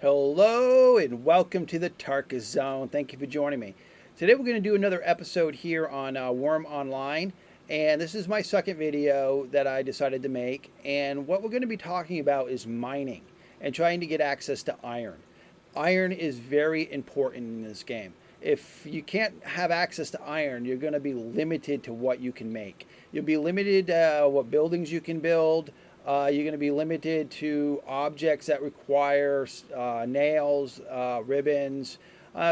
Hello and welcome to the Tarkis Zone. Thank you for joining me. Today we're going to do another episode here on Wurm Online, and this is my second video that I decided to make. And what we're going to be talking about is mining and trying to get access to iron. Iron is very important in this game. If you can't have access to iron, you're going to be limited to what you can make. You'll be limited to what buildings you can build. You're going to be limited to objects that require nails, ribbons,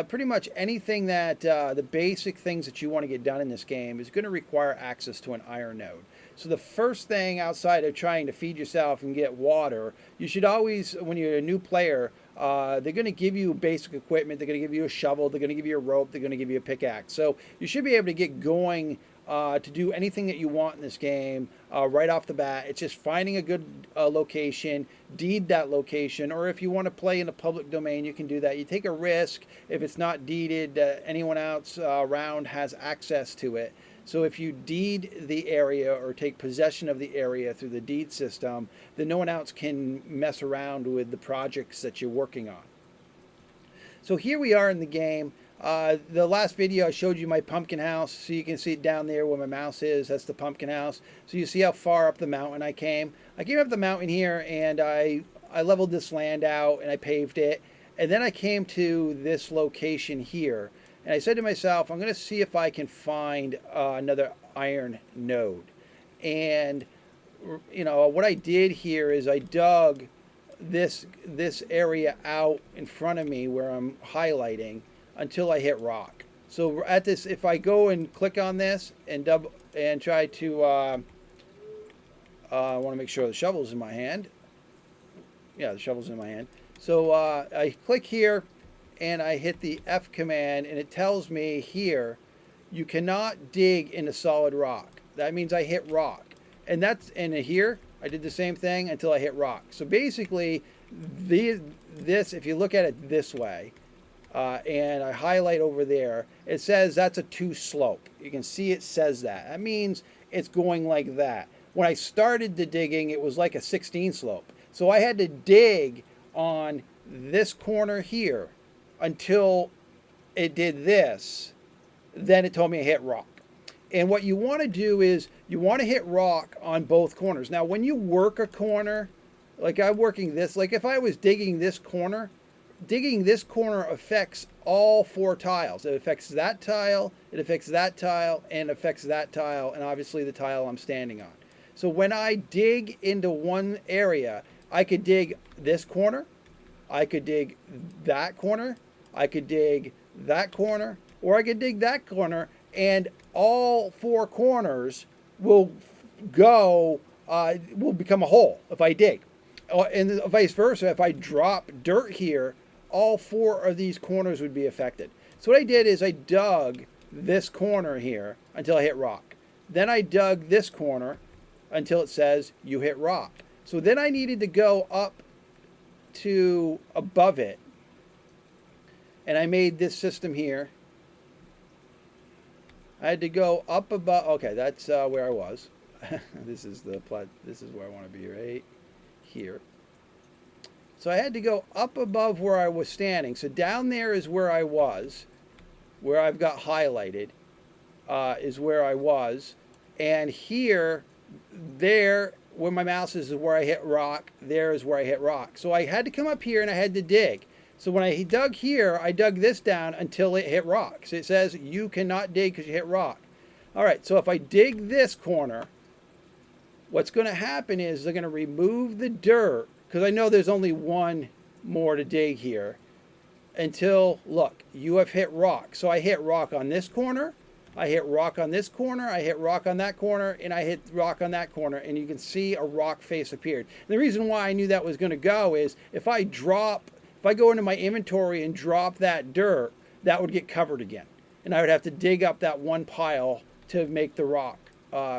pretty much anything that the basic things that you want to get done in this game is going to require access to an iron node. So the first thing outside of trying to feed yourself and get water, you should always, when you're a new player, they're going to give you basic equipment. They're going to give you a shovel. They're going to give you a rope. They're going to give you a pickaxe. So you should be able to get going to do anything that you want in this game right off the bat. It's just finding a good location, deed that location, or if you want to play in a public domain, you can do that. You take a risk if it's not deeded, anyone else around has access to it. So if you deed the area or take possession of the area through the deed system, then no one else can mess around with the projects that you're working on. So here we are in the game. The last video I showed you my pumpkin house, so you can see it down there where my mouse is. That's the pumpkin house. So you see how far up the mountain I came. I came up the mountain here and I leveled this land out and I paved it. And then I came to this location here. And I said to myself, I'm going to see if I can find another iron node. And, you know, what I did here is I dug this area out in front of me where I'm highlighting until I hit rock. So at this, if I go and click on this and try to, I want to make sure the shovel's in my hand. Yeah, the shovel's in my hand. So I click here and I hit the F command and it tells me here, you cannot dig into solid rock. That means I hit rock. And that's in here, I did the same thing until I hit rock. So basically, this, if you look at it this way, and I highlight over there, it says that's a 2 slope. You can see it says that. That means it's going like that. When I started the digging, it was like a 16 slope. So I had to dig on this corner here until it did this. Then it told me to hit rock. And what you want to do is you want to hit rock on both corners. Now, when you work a corner, like I'm working this, like if I was digging this corner affects all 4 tiles. It affects that tile, it affects that tile, and affects that tile, and obviously the tile I'm standing on. So when I dig into one area, I could dig this corner, I could dig that corner, I could dig that corner, or I could dig that corner, and all 4 corners will will become a hole if I dig. And vice versa, if I drop dirt here, all 4 of these corners would be affected. So what I did is I dug this corner here until I hit rock. Then I dug this corner until it says you hit rock. So then I needed to go up to above it. And I made this system here. I had to go up above. Okay, that's where I was. This is where I want to be, right here. So I had to go up above where I was standing. So down there is where I was, where I've got highlighted, is where I was. And here, there, where my mouse is where I hit rock. There is where I hit rock. So I had to come up here and I had to dig. So when I dug here, I dug this down until it hit rock. So it says you cannot dig because you hit rock. All right, so if I dig this corner, what's going to happen is they're going to remove the dirt, because I know there's only one more to dig here, until, look, you have hit rock. So I hit rock on this corner, I hit rock on this corner, I hit rock on that corner, and I hit rock on that corner, and you can see a rock face appeared. And the reason why I knew that was going to go is if I go into my inventory and drop that dirt, that would get covered again. And I would have to dig up that one pile to make the rock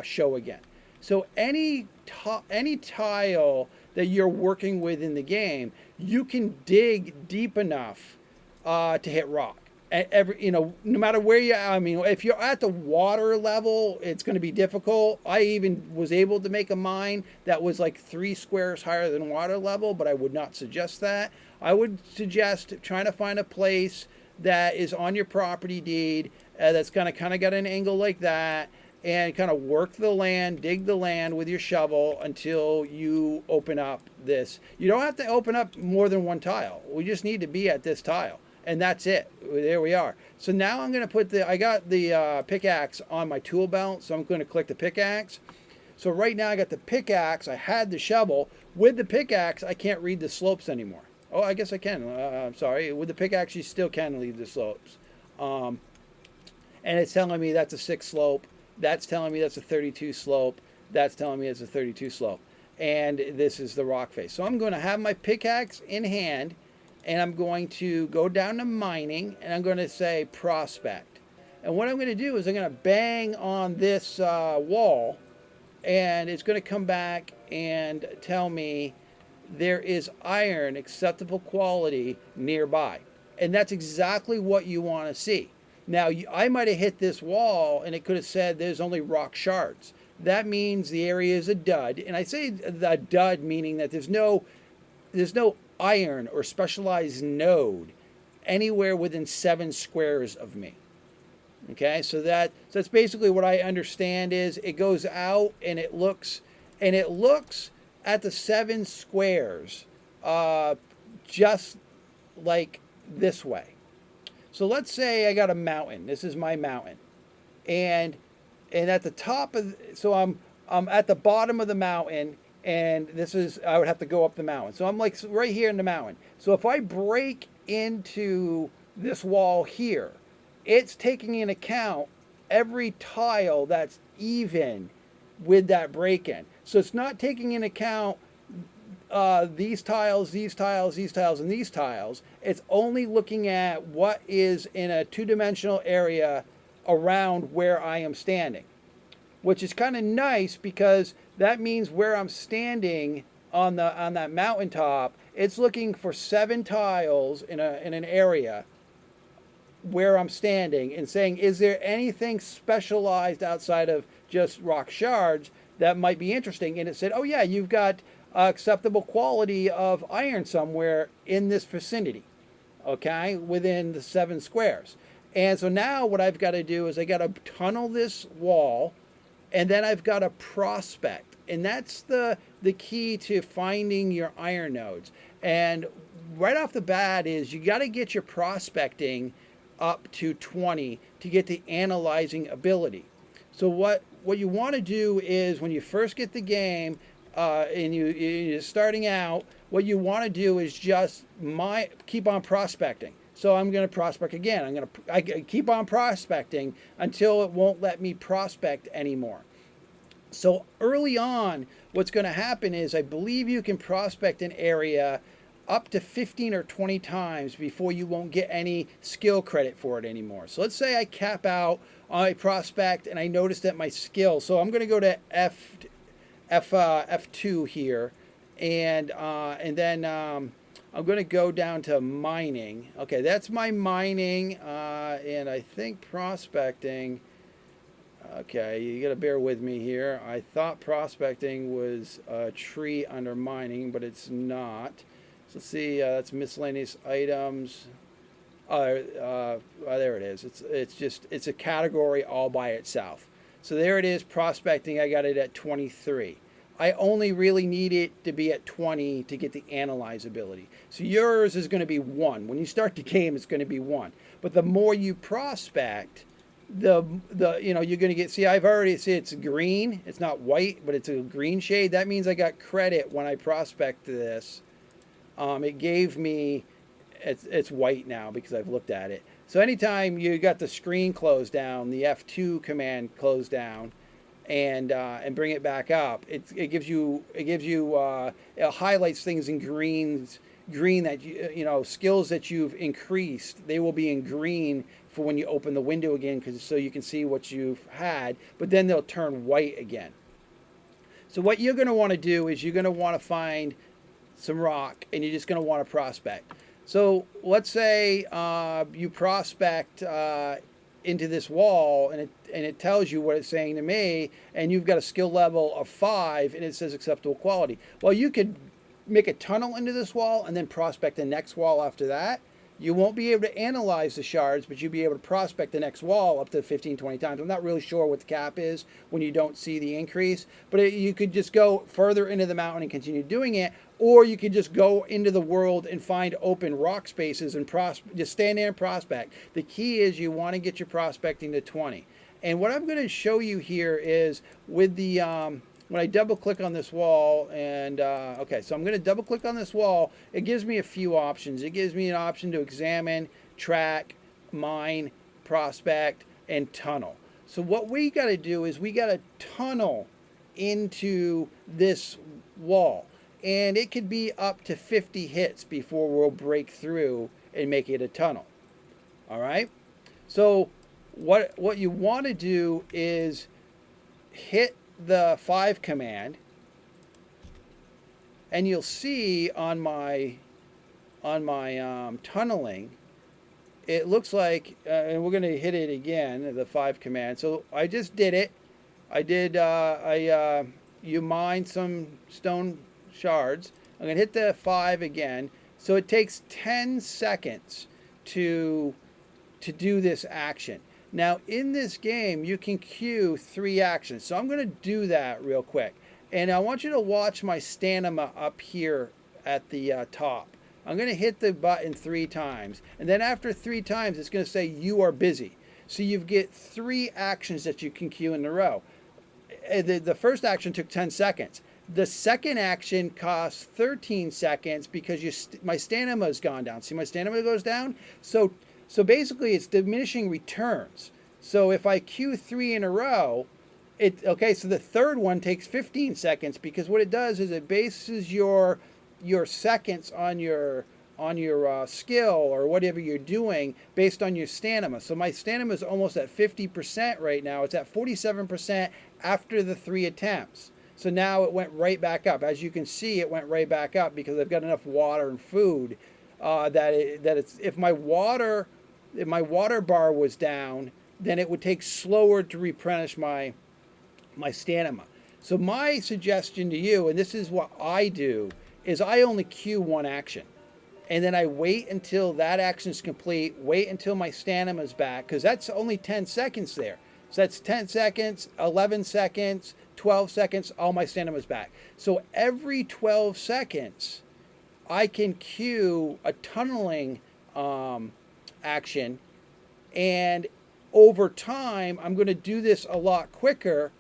show again. So any tile that you're working with in the game, you can dig deep enough to hit rock. No matter where you, if you're at the water level, it's going to be difficult. I even was able to make a mine that was like 3 squares higher than water level, but I would not suggest that. I would suggest trying to find a place that is on your property deed that's kind of got an angle like that, and kind of work the land, dig the land with your shovel until you open up this. You don't have to open up more than one tile. We just need to be at this tile, and that's it. There we are. So now I'm going to put I got the pickaxe on my tool belt, so I'm going to click the pickaxe. So right now I got the pickaxe. I had the shovel. With the pickaxe, I can't read the slopes anymore. Oh, I guess I can. I'm sorry. With the pickaxe, you still can read the slopes. And it's telling me that's a 6 slope. That's telling me that's a 32 slope. That's telling me it's a 32 slope. And this is the rock face. So I'm going to have my pickaxe in hand, and I'm going to go down to mining, and I'm going to say prospect. And what I'm going to do is I'm going to bang on this wall, and it's going to come back and tell me there is iron acceptable quality nearby. And that's exactly what you want to see. Now, I might have hit this wall and it could have said there's only rock shards. That means the area is a dud. And I say a dud meaning that there's no iron or specialized node anywhere within 7 squares of me. Okay, so that's basically what I understand is it goes out and it looks at the 7 squares just like this way. So let's say I got a mountain. This is my mountain. And at the top of, so I'm at the bottom of the mountain, and this is, I would have to go up the mountain. So I'm like right here in the mountain. So if I break into this wall here, it's taking into account every tile that's even with that break-in. So it's not taking into account these tiles, these tiles, these tiles, and these tiles. It's only looking at what is in a 2-dimensional area around where I am standing, which is kind of nice because that means where I'm standing on that mountaintop, it's looking for 7 tiles in an area where I'm standing and saying, is there anything specialized outside of just rock shards that might be interesting? And it said, oh yeah, you've got acceptable quality of iron somewhere in this vicinity, okay, within the 7 squares. And so now what I've got to do is I got to tunnel this wall, and then I've got to prospect. And that's the key to finding your iron nodes. And right off the bat is you got to get your prospecting up to 20 to get the analyzing ability. So what you want to do is when you first get the game, and you're starting out, what you want to do is just keep on prospecting. So I'm going to prospect again. I keep on prospecting until it won't let me prospect anymore. So early on, what's going to happen is I believe you can prospect an area up to 15 or 20 times before you won't get any skill credit for it anymore. So let's say I cap out on a prospect and I notice that my skill, so I'm going to go to F2 here, and then I'm going to go down to mining. Okay, that's my mining, and I think prospecting. Okay, you got to bear with me here. I thought prospecting was a tree under mining, but it's not. So let's see, that's miscellaneous items. There it is. It's a category all by itself. So there it is, prospecting. I got it at 23. I only really need it to be at 20 to get the analyze ability. So yours is going to be 1. When you start the game, it's going to be 1. But the more you prospect, the you're going to get. See, I've already see it's green. It's not white, but it's a green shade. That means I got credit when I prospect this. It gave me. It's white now because I've looked at it. So anytime you got the screen closed down, the F2 command closed down, and bring it back up, it highlights things in green that skills that you've increased. They will be in green for when you open the window again, so you can see what you've had. But then they'll turn white again. So what you're going to want to do is you're going to want to find some rock, and you're just going to want to prospect. So let's say you prospect into this wall, and it tells you what it's saying to me, and you've got a skill level of 5, and it says acceptable quality. Well, you could make a tunnel into this wall and then prospect the next wall after that, you won't be able to analyze the shards, but you'll be able to prospect the next wall up to 15, 20 times. I'm not really sure what the cap is when you don't see the increase, but you could just go further into the mountain and continue doing it, or you could just go into the world and find open rock spaces and just stand there and prospect. The key is you want to get your prospecting to 20. And what I'm going to show you here is with the, when I double click on this wall and, okay, so I'm going to double click on this wall. It gives me a few options. It gives me an option to examine, track, mine, prospect, and tunnel. So what we got to do is we got to tunnel into this wall. And it could be up to 50 hits before we'll break through and make it a tunnel. All right? So what you want to do is hit the 5 command, and you'll see on my tunneling, it looks like, and we're going to hit it again, the 5 command. So I just did it. I did, you mine some stone shards. I'm going to hit the 5 again. So it takes 10 seconds to do this action. Now in this game you can queue 3 actions. So I'm going to do that real quick. And I want you to watch my stamina up here at the top. I'm going to hit the button 3 times. And then after 3 times it's going to say you are busy. So you get 3 actions that you can queue in a row. The first action took 10 seconds. The second action costs 13 seconds because my stamina has gone down. See, my stamina goes down? So basically it's diminishing returns. So if I queue 3 in a row, okay, so the third one takes 15 seconds because what it does is it bases your seconds on your skill or whatever you're doing based on your stamina. So my stamina is almost at 50% right now. It's at 47% after the 3 attempts. So now it went right back up. As you can see, it went right back up because I've got enough water and food if my water bar was down, then it would take slower to replenish my stamina. So my suggestion to you, and this is what I do, is I only queue 1 action. And then I wait until that action is complete, wait until my stamina is back, because that's only 10 seconds there. So that's 10 seconds, 11 seconds, 12 seconds, all my stamina is back. So every 12 seconds, I can queue a tunneling action, and over time, I'm going to do this a lot quicker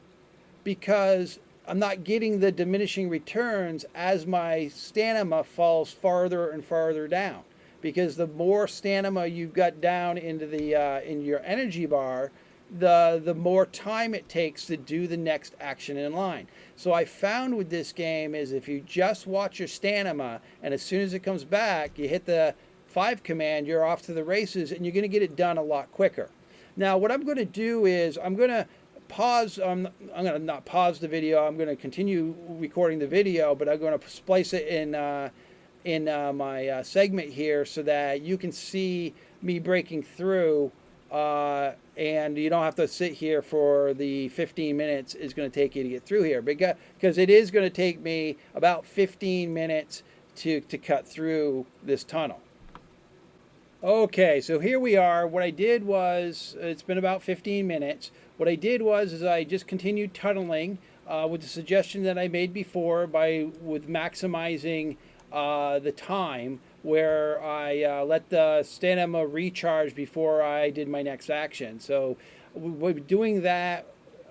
because I'm not getting the diminishing returns as my stamina falls farther and farther down. Because the more stamina you've got down into the in your energy bar, the more time it takes to do the next action in line. So I found with this game is if you just watch your stamina and as soon as it comes back, you hit the 5 command, you're off to the races and you're going to get it done a lot quicker. Now what I'm going to do is I'm going to pause, I'm going to not pause the video, I'm going to continue recording the video, but I'm going to splice it in my segment here so that you can see me breaking through and you don't have to sit here for the 15 minutes it's going to take you to get through here, because it is going to take me about 15 minutes to cut through this tunnel. Okay, so here we are. What I did was, it's been about 15 minutes. What I did was I just continued tunneling with the suggestion that I made before with maximizing the time, where I let the stamina recharge before I did my next action. So we're doing that,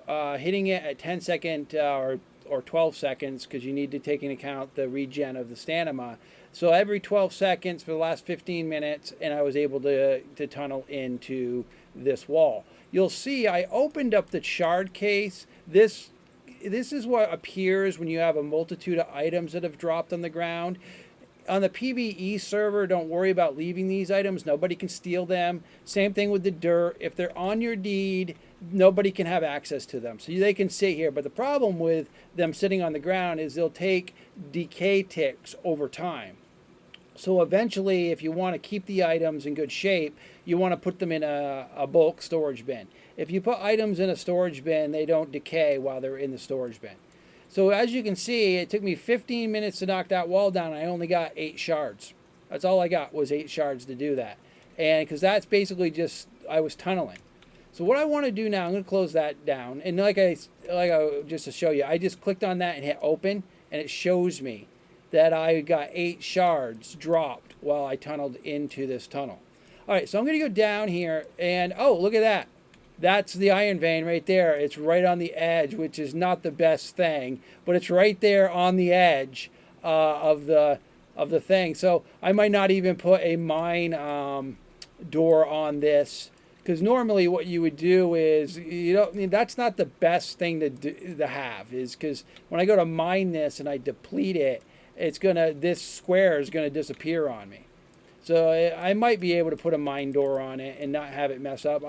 hitting it at 10 second or 12 seconds because you need to take into account the regen of the stamina. So every 12 seconds for the last 15 minutes, and I was able to tunnel into this wall. You'll see I opened up the shard case. This is what appears when you have a multitude of items that have dropped on the ground. On the PvE server, don't worry about leaving these items. Nobody can steal them. Same thing with the dirt. If they're on your deed, nobody can have access to them. So they can sit here. But the problem with them sitting on the ground is they'll take decay ticks over time. So eventually, if you want to keep the items in good shape, you want to put them in a bulk storage bin. If you put items in a storage bin, they don't decay while they're in the storage bin. So as you can see, it took me 15 minutes to knock that wall down. I only got 8 shards. That's all I got was 8 shards to do that. And because that's basically just, I was tunneling. So what I want to do now, I'm going to close that down. And just to show you, I just clicked on that and hit open, and it shows me that I got 8 shards dropped while I tunneled into this tunnel. All right, so I'm going to go down here, and oh, look at that. That's the iron vein right there. It's right on the edge, which is not the best thing, but it's right there on the edge of the thing. So I might not even put a mine door on this, because normally what you would do is, you don't, that's not the best thing to have, is because when I go to mine this and I deplete it, this square is gonna disappear on me. So I might be able to put a mine door on it and not have it mess up.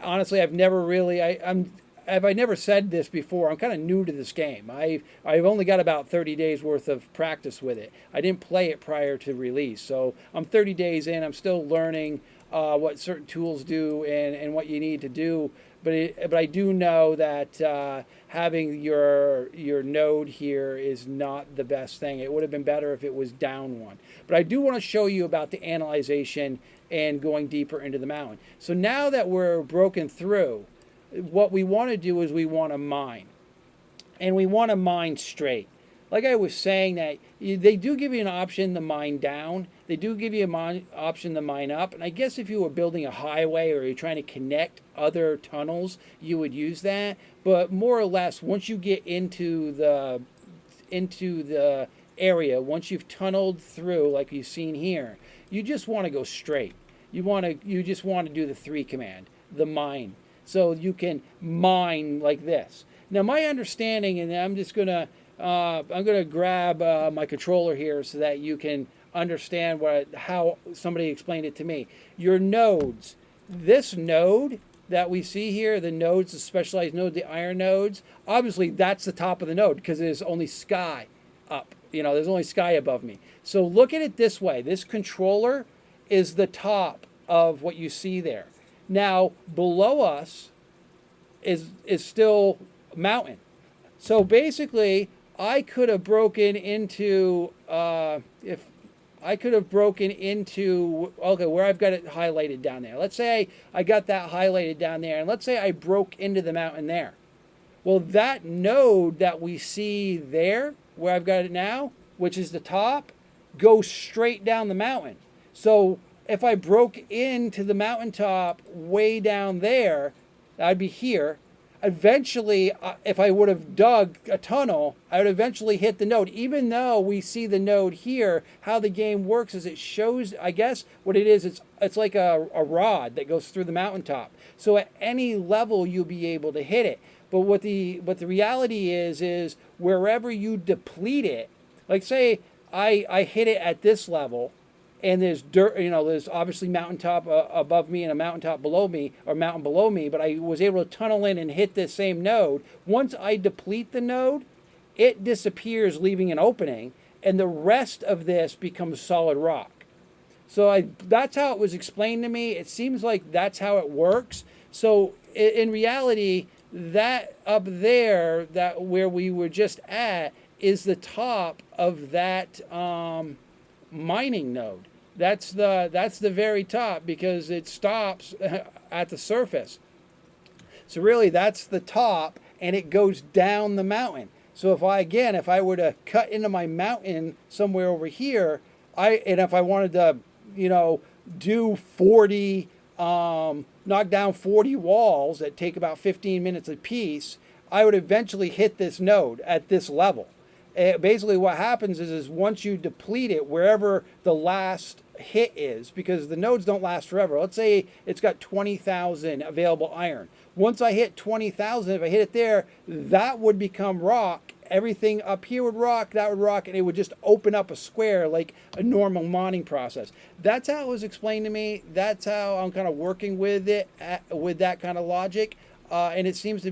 Honestly, I've never really, have I never said this before? I'm kind of new to this game. I've only got about 30 days worth of practice with it. I didn't play it prior to release, so I'm 30 days in. I'm still learning what certain tools do and what you need to do. But I do know that having your node here is not the best thing. It would have been better if it was down one. But I do want to show you about the analyzation and going deeper into the mountain. So now that we're broken through, what we want to do is we want to mine. And we want to mine straight. Like I was saying, that they do give you an option to mine down. They do give you an option to mine up. And I guess if you were building a highway or you're trying to connect other tunnels, you would use that. But more or less, once you get into the area, once you've tunneled through, like you've seen here, you just want to go straight. You just want to do the 3 command, the mine. So you can mine like this. Now my understanding, and I'm gonna grab my controller here so that you can understand how somebody explained it to me. Your nodes, this node that we see here, the nodes, the specialized node, the iron nodes, obviously that's the top of the node because there's only sky up. There's only sky above me. So look at it this way. This controller is the top of what you see there. Now below us is still mountain. So basically, I could have broken into where I've got it highlighted down there. Let's say I got that highlighted down there, and let's say I broke into the mountain there. Well, that node that we see there, where I've got it now, which is the top, goes straight down the mountain. So if I broke into the mountaintop way down there, I'd be here. Eventually, if I would have dug a tunnel, I would eventually hit the node. Even though we see the node here, how the game works is it shows, I guess what it is, it's like a rod that goes through the mountaintop. So at any level, you'll be able to hit it. But what the reality is wherever you deplete it, like say I hit it at this level, and there's dirt, there's obviously mountaintop above me and a mountaintop below me, or mountain below me, but I was able to tunnel in and hit this same node. Once I deplete the node, it disappears, leaving an opening, and the rest of this becomes solid rock. So that's how it was explained to me. It seems like that's how it works. So in reality, that up there, that where we were just at, is the top of that mining node. That's the very top, because it stops at the surface. So really that's the top, and it goes down the mountain. So if I were to cut into my mountain somewhere over here, and if I wanted to, do 40, knock down 40 walls that take about 15 minutes a piece, I would eventually hit this node at this level. Basically what happens is once you deplete it, wherever the last hit is, because the nodes don't last forever. Let's say it's got 20,000 available iron. Once I hit 20,000, if I hit it there, that would become rock. Everything up here would rock, that would rock, and it would just open up a square like a normal mining process. That's how it was explained to me. That's how I'm kind of working with it, with that kind of logic, and that seems to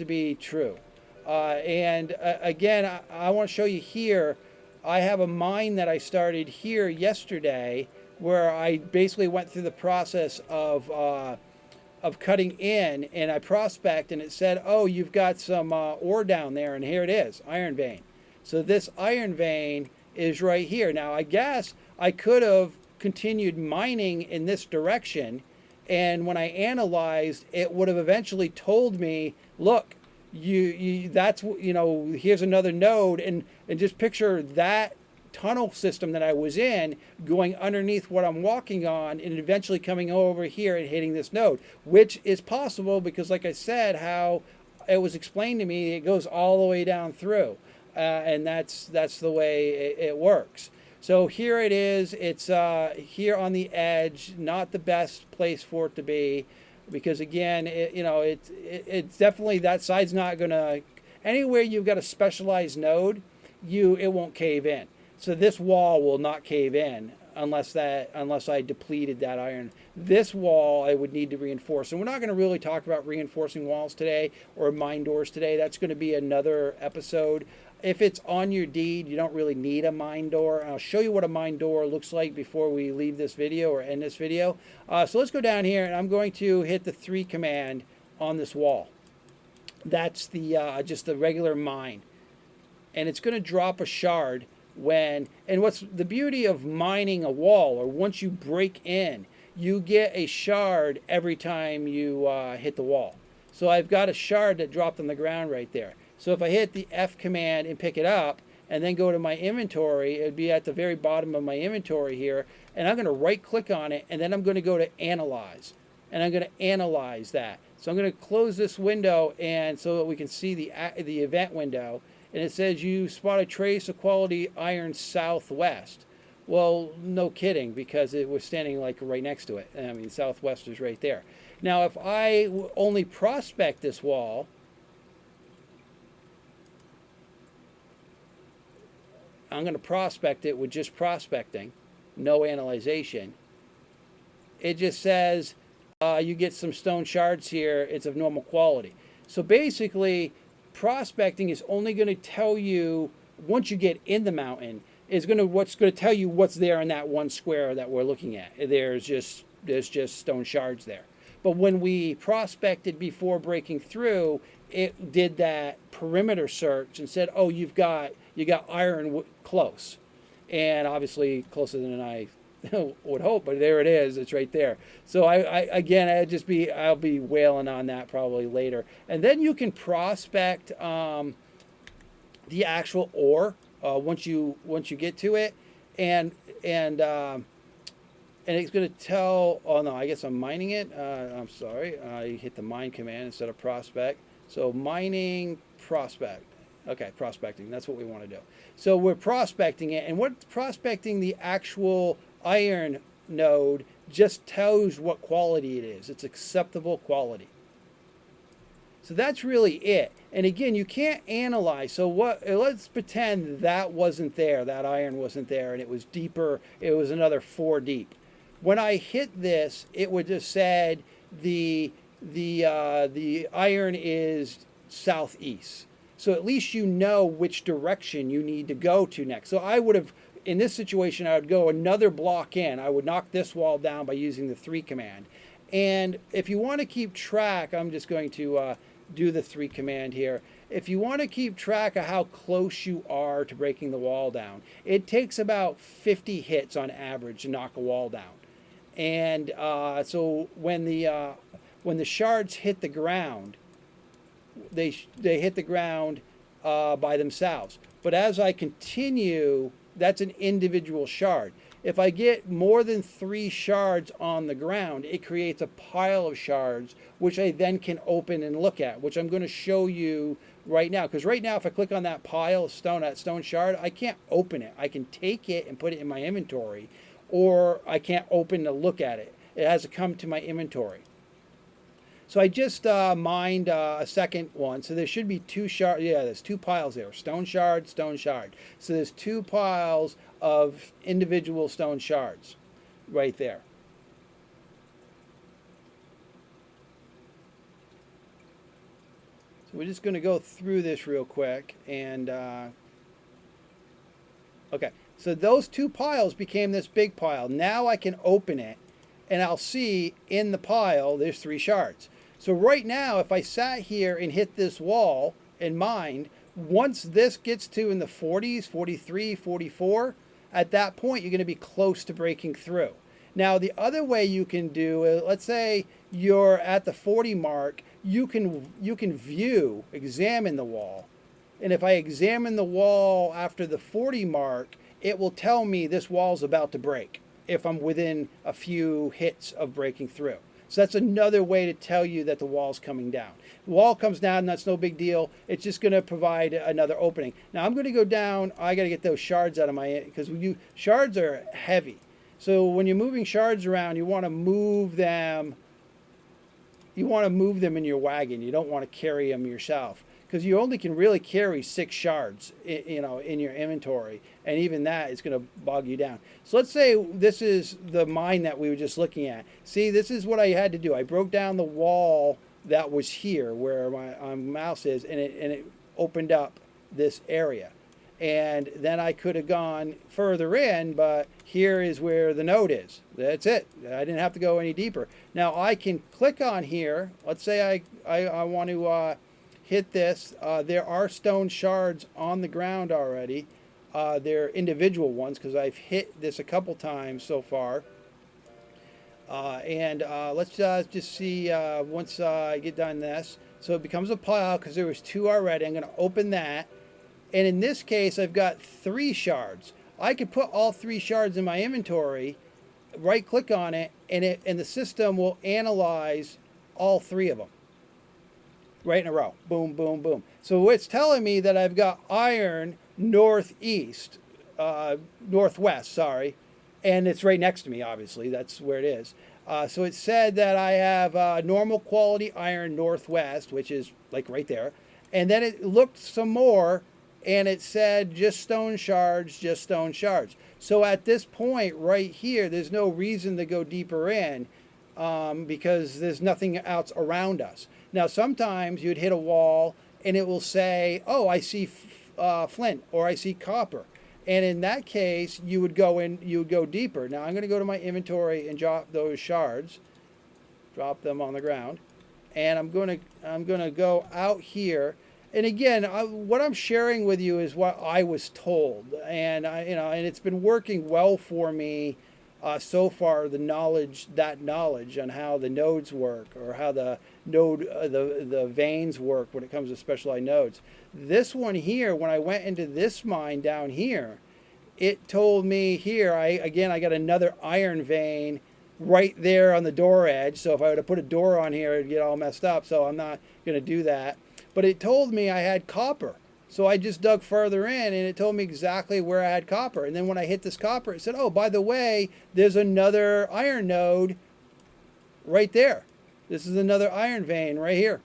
be true. Again, I want to show you here, I have a mine that I started here yesterday where I basically went through the process of of cutting in, and I prospect, and it said, oh, you've got some ore down there, and here it is, iron vein. So this iron vein is right here. Now, I guess I could have continued mining in this direction, and when I analyzed, it would have eventually told me, look, that's, here's another node, and just picture that tunnel system that I was in going underneath what I'm walking on and eventually coming over here and hitting this node, which is possible because, like I said, how it was explained to me, it goes all the way down through, and that's the way it works. So here it is. It's here on the edge, not the best place for it to be, because again, it's definitely, that side's not gonna, anywhere you've got a specialized node, it won't cave in. So this wall will not cave in unless I depleted that iron. This wall I would need to reinforce. And we're not going to really talk about reinforcing walls today or mine doors today. That's going to be another episode. If it's on your deed, you don't really need a mine door. I'll show you what a mine door looks like before we leave this video or end this video. So let's go down here, and I'm going to hit the 3 command on this wall. That's the just the regular mine. And it's going to drop a shard and what's the beauty of mining a wall, or once you break in, you get a shard every time you hit the wall. So I've got a shard that dropped on the ground right there. So if I hit the F command and pick it up and then go to my inventory, it'd be at the very bottom of my inventory here, and I'm going to right click on it, and then I'm going to go to analyze, and I'm going to analyze that. So I'm going to close this window, and so that we can see the event window. And it says you spot a trace of quality iron southwest. Well, no kidding, because it was standing like right next to it. I mean, southwest is right there. Now, if I only prospect this wall, I'm going to prospect it with just prospecting, no analyzation. It just says you get some stone shards here. It's of normal quality. So basically, prospecting is only going to tell you, once you get in the mountain, what's going to tell you what's there in that one square that we're looking at. There's just stone shards there. But when we prospected before breaking through, it did that perimeter search and said, oh, you got iron close, and obviously closer than I would hope, but there it is. It's right there. So I'll be wailing on that probably later. And then you can prospect the actual ore once you get to it, and it's going to tell. Oh no, I guess I'm mining it. I'm sorry. You hit the mine command instead of prospect. So mining, prospect. Okay, prospecting. That's what we want to do. So we're prospecting it, and what's prospecting the actual iron node just tells what quality it is. It's acceptable quality. So that's really it. And again, you can't analyze. So let's pretend that wasn't there, that iron wasn't there, and it was deeper. It was another 4 deep. When I hit this, it would have said the iron is southeast. So at least you know which direction you need to go to next. So I would have, in this situation, I would go another block in. I would knock this wall down by using the 3 command. And if you want to keep track, I'm just going to do the 3 command here. If you want to keep track of how close you are to breaking the wall down, it takes about 50 hits on average to knock a wall down. And so when the shards hit the ground, they hit the ground by themselves. But as I continue, that's an individual shard. If I get more than 3 shards on the ground, it creates a pile of shards, which I then can open and look at, which I'm going to show you right now. Because right now, if I click on that pile of stone, that stone shard, I can't open it. I can take it and put it in my inventory, or I can't open to look at it. It has to come to my inventory. So I just mined a second one. So there should be 2 shards. Yeah, there's 2 piles there. Stone shard, stone shard. So there's 2 piles of individual stone shards right there. So we're just going to go through this real quick. And okay, so those 2 piles became this big pile. Now I can open it. and I'll see in the pile there's 3 shards. So right now, if I sat here and hit this wall and mined, once this gets to in the 40s, 43, 44, at that point you're going to be close to breaking through. Now the other way you can do, let's say you're at the 40 mark, you can examine the wall. And if I examine the wall after the 40 mark, it will tell me this wall's about to break if I'm within a few hits of breaking through. So that's another way to tell you that the wall's coming down. The wall comes down, that's no big deal. It's just going to provide another opening. Now I'm going to go down. I got to get those shards out of my, because shards are heavy. So when you're moving shards around, you want to move them. You want to move them in your wagon. You don't want to carry them yourself, because you only can really carry 6 shards, in your inventory, and even that is going to bog you down. So let's say this is the mine that we were just looking at. See, this is what I had to do. I broke down the wall that was here where my mouse is, and it opened up this area. And then I could have gone further in, but here is where the node is. That's it. I didn't have to go any deeper. Now I can click on here. Let's say I want to hit this. There are stone shards on the ground already. They're individual ones because I've hit this a couple times so far. Let's just see once I get done this. So it becomes a pile because there was 2 already. I'm going to open that. And in this case, I've got 3 shards. I could put all 3 shards in my inventory, right click on it, and the system will analyze all 3 of them. Right in a row. Boom, boom, boom. So it's telling me that I've got iron northwest, sorry. And it's right next to me, obviously. That's where it is. So it said that I have normal quality iron northwest, which is like right there. And then it looked some more, and it said just stone shards, just stone shards. So at this point right here, there's no reason to go deeper in because there's nothing else around us. Now, sometimes you'd hit a wall and it will say, oh, I see flint, or I see copper. And in that case, you would go deeper. Now I'm going to go to my inventory and drop those shards, drop them on the ground. And I'm going to go out here. And again, what I'm sharing with you is what I was told, and and it's been working well for me so far. The knowledge on how the nodes work, or how the veins work when it comes to specialized nodes. This one here, when I went into this mine down here, it told me here. I got another iron vein right there on the door edge. So if I were to put a door on here, it'd get all messed up. So I'm not going to do that. But it told me I had copper. So I just dug further in, and it told me exactly where I had copper. And then when I hit this copper, it said, oh, by the way, there's another iron node right there. This is another iron vein right here.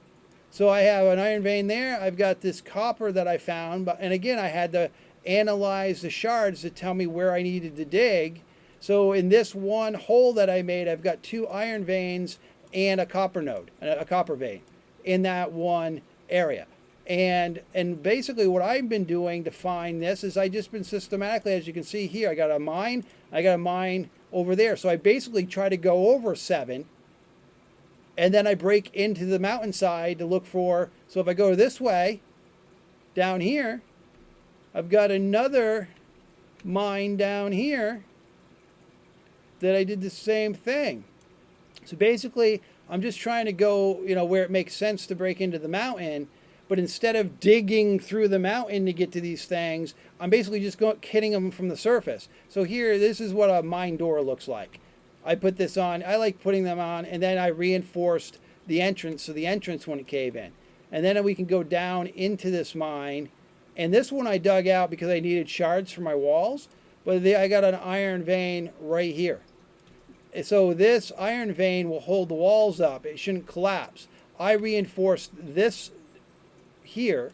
So I have an iron vein there. I've got this copper that I found. And again, I had to analyze the shards to tell me where I needed to dig. So in this one hole that I made, I've got 2 iron veins and a copper node, a copper vein in that one area. And basically what I've been doing to find this is I just been systematically, as you can see here, I got a mine over there. So I basically try to go over 7, and then I break into the mountainside to look for, so if I go this way, down here, I've got another mine down here that I did the same thing. So basically, I'm just trying to go, where it makes sense to break into the mountain. But instead of digging through the mountain to get to these things, I'm basically just hitting them from the surface. So here, this is what a mine door looks like. I put this on. I like putting them on, and then I reinforced the entrance so the entrance wouldn't cave in. And then we can go down into this mine. And this one I dug out because I needed shards for my walls. But I got an iron vein right here. So this iron vein will hold the walls up. It shouldn't collapse. I reinforced this here.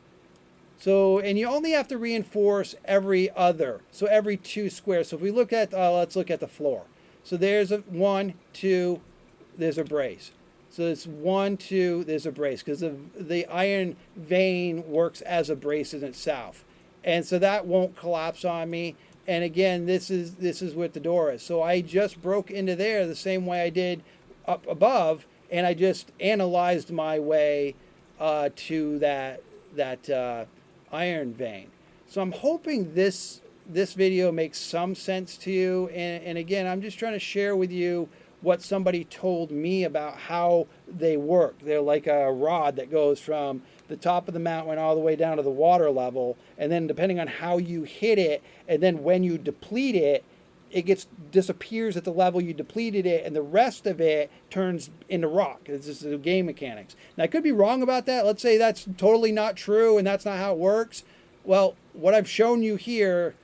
So, and you only have to reinforce every other. So every 2 squares. So if we look at, let's look at the floor. So there's a 1, 2, there's a brace. So it's 1, 2, there's a brace, because the iron vein works as a brace in itself. And so that won't collapse on me. And again, this is what the door is. So I just broke into there the same way I did up above, and I just analyzed my way to that iron vein. So I'm hoping this video makes some sense to you. And again, I'm just trying to share with you what somebody told me about how they work. They're like a rod that goes from the top of the mountain all the way down to the water level, and then depending on how you hit it, and then when you deplete it, it disappears at the level you depleted it, and the rest of it turns into rock. This is the game mechanics. Now, I could be wrong about that. Let's say that's totally not true and that's not how it works. Well, what I've shown you here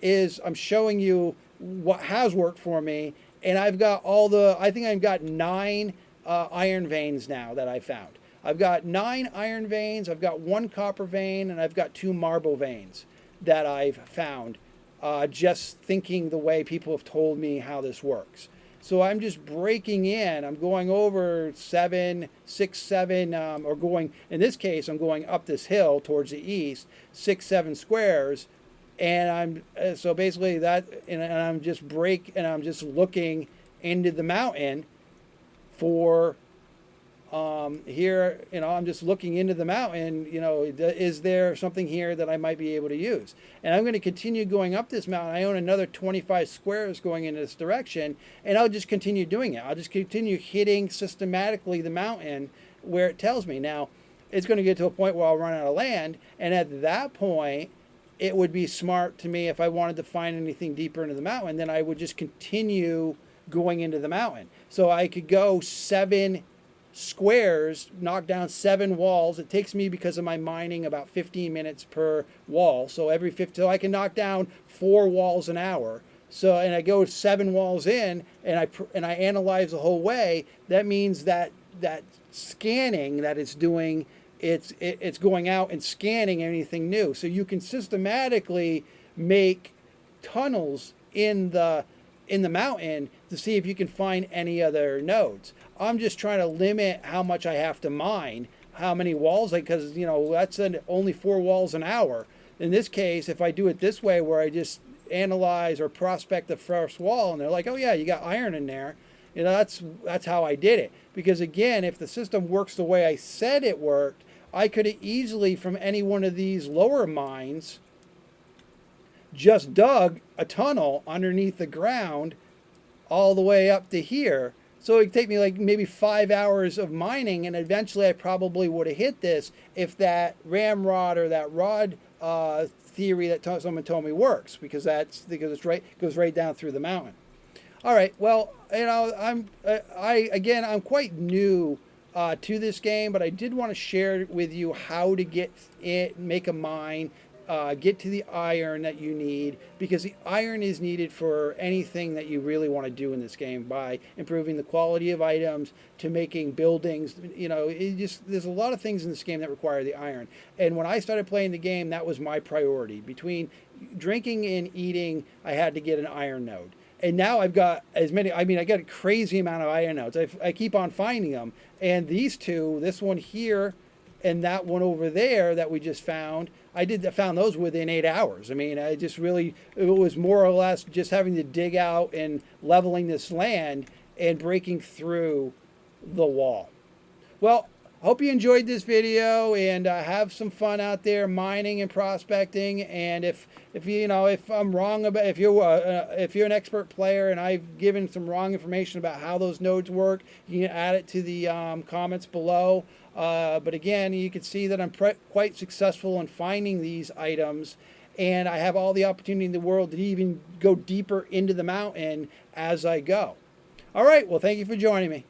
is I'm showing you what has worked for me, and I've got I think I've got 9 iron veins now that I found. I've got 9 iron veins, I've got 1 copper vein, and I've got 2 marble veins that I've found just thinking the way people have told me how this works. So I'm just breaking in. I'm going over 7, 6, 7, or going, in this case, I'm going up this hill towards the east, 6, 7 squares. And so basically that, and I'm just looking into the mountain for, here, I'm just looking into the mountain, is there something here that I might be able to use? And I'm going to continue going up this mountain. I own another 25 squares going in this direction, and I'll just continue doing it. I'll just continue hitting systematically the mountain where it tells me. Now, it's going to get to a point where I'll run out of land, and at that point, it would be smart to me if I wanted to find anything deeper into the mountain, then I would just continue going into the mountain. So I could go 7 squares, knock down 7 walls. It takes me, because of my mining, about 15 minutes per wall. So so I can knock down 4 walls an hour. So, and I go 7 walls in, and I analyze the whole way. That means that scanning that it's doing, it's going out and scanning anything new. So you can systematically make tunnels in the mountain to see if you can find any other nodes. I'm just trying to limit how much I have to mine, how many walls, because that's only 4 walls an hour. In this case, if I do it this way, where I just analyze or prospect the first wall, and they're like, oh yeah, you got iron in there, that's how I did it. Because again, if the system works the way I said it worked, I could have easily, from any one of these lower mines, just dug a tunnel underneath the ground all the way up to here. So it'd take me like maybe 5 hours of mining, and eventually I probably would have hit this if that ramrod or that rod theory that someone told me works, because it goes right down through the mountain. All right, well, I'm quite new to this game, but I did want to share with you how to get it, make a mine, get to the iron that you need, because the iron is needed for anything that you really want to do in this game, by improving the quality of items to making buildings. There's a lot of things in this game that require the iron. And when I started playing the game, that was my priority. Between drinking and eating, I had to get an iron node. And now I've got as many, I got a crazy amount of iron nodes. I keep on finding them. And these two, this one here and that one over there that we just found, I found those within 8 hours. It was more or less just having to dig out and leveling this land and breaking through the wall. Well, I hope you enjoyed this video, and have some fun out there mining and prospecting. And if I'm wrong about, if you're an expert player and I've given some wrong information about how those nodes work, you can add it to the comments below. But again, you can see that I'm quite successful in finding these items, and I have all the opportunity in the world to even go deeper into the mountain as I go. All right, well, thank you for joining me.